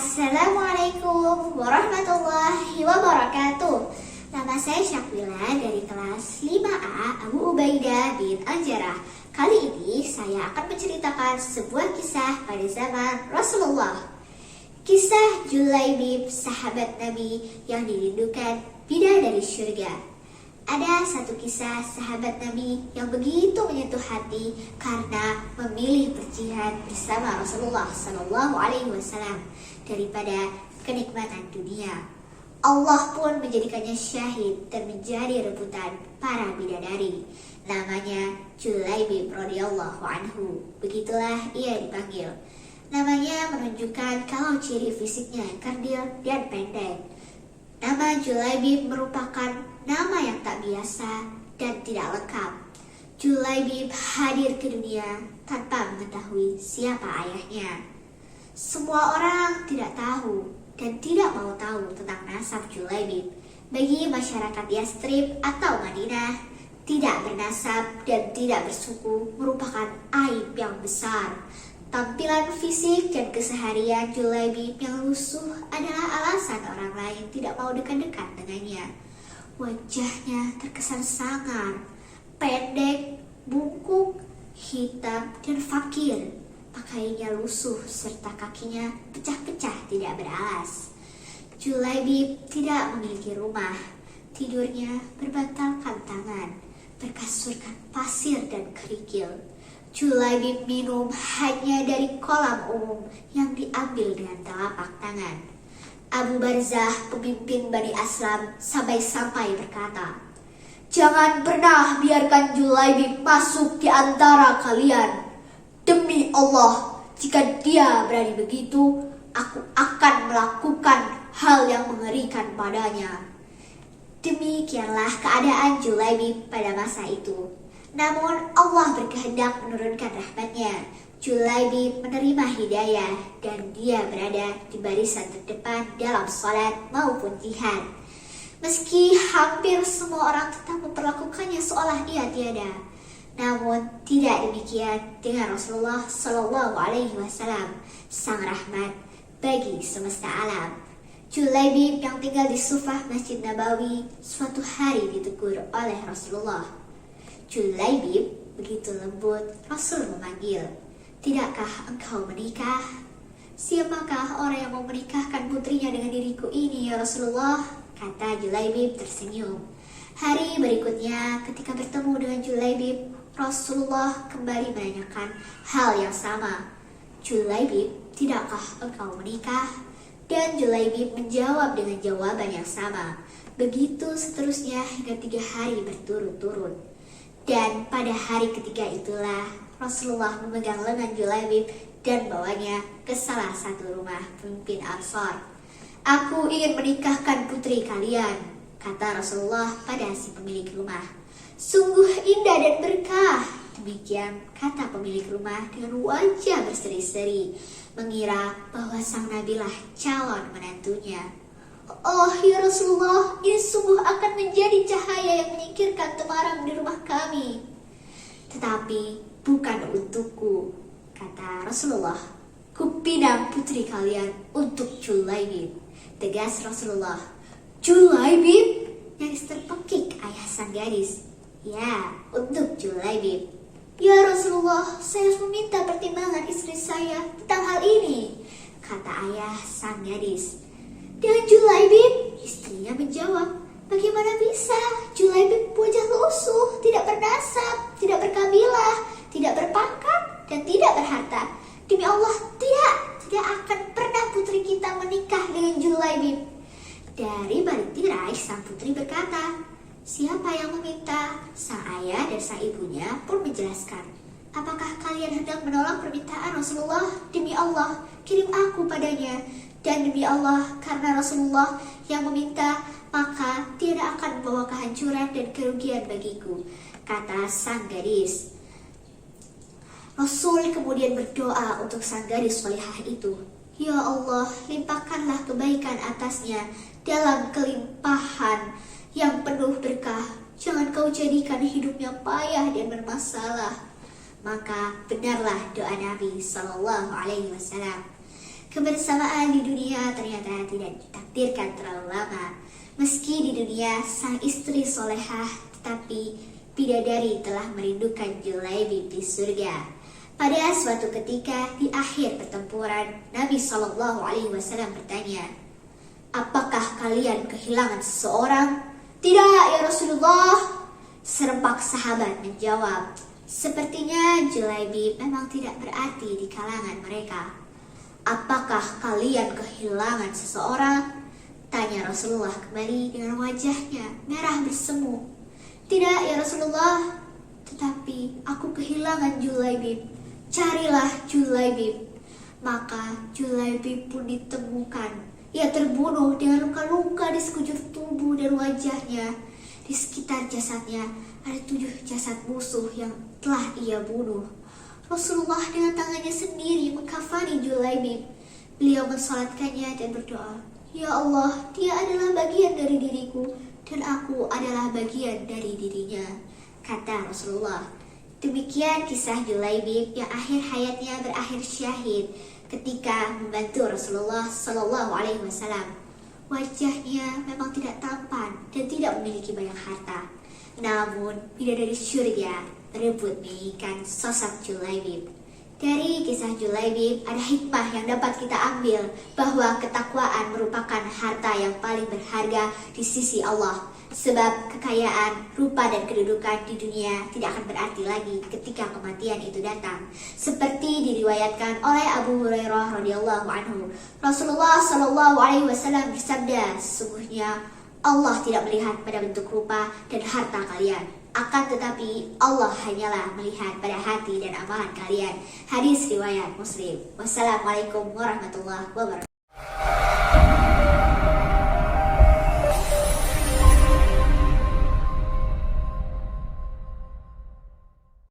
Assalamualaikum warahmatullahi wabarakatuh. Nama saya Syakila dari kelas 5A Abu Ubaidah bin Al-Jarrah. Kali ini saya akan menceritakan sebuah kisah pada zaman Rasulullah. Kisah Julaibib, sahabat Nabi yang dirindukan bidadari surga. Ada satu kisah sahabat Nabi yang begitu menyentuh hati karena memilih berjihad bersama Rasulullah SAW daripada kenikmatan dunia. Allah pun menjadikannya syahid dan menjadi rebutan para bidadari. Namanya Julaibib radhiyallahu anhu. Begitulah ia dipanggil. Namanya menunjukkan kalau ciri fisiknya kerdil dan pendek. Nama Julaibib merupakan nama yang tak biasa dan tidak lengkap. Julaibib hadir ke dunia tanpa mengetahui siapa ayahnya. Semua orang tidak tahu dan tidak mau tahu tentang nasab Julaibib. Bagi masyarakat Yastrib atau Madinah, tidak bernasab dan tidak bersuku merupakan aib yang besar. Tampilan fisik dan keseharian Julaibib yang lusuh adalah alasan orang lain tidak mau dekat-dekat dengannya. Wajahnya terkesan sangar, pendek, bungkuk, hitam, dan fakir. Pakaiannya lusuh serta kakinya pecah-pecah tidak beralas. Julaibib tidak memiliki rumah. Tidurnya berbantalkan tangan, berkasurkan pasir dan kerikil. Julaibib minum hanya dari kolam umum yang diambil dengan telapak tangan. Abu Barzah, pemimpin Bani Aslam, sampai-sampai berkata, "Jangan pernah biarkan Julaibib masuk di antara kalian. Demi Allah, jika dia berani begitu, aku akan melakukan hal yang mengerikan padanya." Demikianlah keadaan Julaibib pada masa itu. Namun Allah berkehendak menurunkan rahmatnya. Julaibib menerima hidayah dan dia berada di barisan terdepan dalam salat maupun jihad. Meski hampir semua orang tetap memperlakukannya seolah ia tiada. Namun tidak demikian dengan Rasulullah SAW, sang rahmat bagi semesta alam. Julaibib yang tinggal di Sufah Masjid Nabawi suatu hari ditegur oleh Rasulullah. "Julaibib," begitu lembut Rasul memanggil, "tidakkah engkau menikah?" "Siapakah orang yang mau menikahkan putrinya dengan diriku ini ya Rasulullah?" kata Julaibib tersenyum. Hari berikutnya ketika bertemu dengan Julaibib, Rasulullah kembali menanyakan hal yang sama. "Julaibib, tidakkah engkau menikah?" Dan Julaibib menjawab dengan jawaban yang sama. Begitu seterusnya hingga 3 hari berturut-turut. Dan pada hari ketiga itulah Rasulullah memegang lengan Julaibib dan bawanya ke salah satu rumah pemimpin Ansar. "Aku ingin menikahkan putri kalian," kata Rasulullah pada si pemilik rumah. "Sungguh indah dan berkah," demikian kata pemilik rumah dengan wajah berseri-seri, mengira bahwa sang nabilah calon menantunya. "Oh ya Rasulullah, ini sungguh akan menjadi cahaya yang menyingkirkan temaram di rumah kami." "Tetapi bukan untukku," kata Rasulullah. "Kupinang putri kalian untuk Julaibib," tegas Rasulullah. "Julaibib?" nyaris terpekik ayah sang gadis. "Ya, untuk Julaibib." "Ya Rasulullah, saya harus meminta pertimbangan istri saya tentang hal ini," kata ayah sang gadis. "Dan Julaibib?" istrinya menjawab. "Bagaimana bisa? Julaibib wajah lusuh, tidak bernasab, tidak berkabilah, tidak berpangkat, dan tidak berharta. Demi Allah, tidak akan pernah putri kita menikah dengan Julaibib." Dari balik tirai, sang putri berkata, "Siapa yang meminta?" Sang ayah dan sang ibunya pun menjelaskan, "Apakah kalian hendak menolak permintaan Rasulullah? Demi Allah, kirim aku padanya. Dan demi Allah, karena Rasulullah yang meminta, maka tidak akan membawa kehancuran dan kerugian bagiku," kata sang gadis. Rasul kemudian berdoa untuk sang gadis solihah itu. "Ya Allah, limpahkanlah kebaikan atasnya dalam kelimpahan yang penuh berkah. Jangan kau jadikan hidupnya payah dan bermasalah." Maka benarlah doa Nabi SAW. Kebersamaan di dunia ternyata tidak ditakdirkan terlalu lama. Meski di dunia sang istri solehah, tetapi bidadari telah merindukan Julaibib di surga. Pada suatu ketika di akhir pertempuran, Nabi Shallallahu Alaihi Wasallam bertanya, "Apakah kalian kehilangan seseorang?" "Tidak ya Rasulullah," serempak sahabat menjawab. Sepertinya Julaibib memang tidak berarti di kalangan mereka. "Apakah kalian kehilangan seseorang?" tanya Rasulullah kembali dengan wajahnya merah bersemu. "Tidak ya Rasulullah, tetapi aku kehilangan Julaibib. Carilah Julaibib." Maka Julaibib pun ditemukan. Ia terbunuh dengan luka-luka di sekujur tubuh dan wajahnya. Di sekitar jasadnya ada 7 jasad musuh yang telah ia bunuh. Rasulullah dengan tangannya sendiri mengkafani Julaibib. Beliau mensalatkannya dan berdoa, "Ya Allah, dia adalah bagian dari diriku dan aku adalah bagian dari dirinya," kata Rasulullah. Demikian kisah Julaibib yang akhir hayatnya berakhir syahid ketika membantu Rasulullah Shallallahu Alaihi Wasallam. Wajahnya memang tidak tampan dan tidak memiliki banyak harta. Namun bidadari syurga berebut menginginkan sosok Julaibib. Dari kisah Julaibib ada hikmah yang dapat kita ambil bahwa ketakwaan merupakan harta yang paling berharga di sisi Allah. Sebab kekayaan, rupa dan kedudukan di dunia tidak akan berarti lagi ketika kematian itu datang. Seperti diriwayatkan oleh Abu Hurairah radhiyallahu anhu, Rasulullah Shallallahu Alaihi Wasallam bersabda, "Sesungguhnya Allah tidak melihat pada bentuk rupa dan harta kalian, akan tetapi Allah hanyalah melihat pada hati dan amalan kalian." Hadis riwayat Muslim. Wassalamualaikum warahmatullahi wabarakatuh.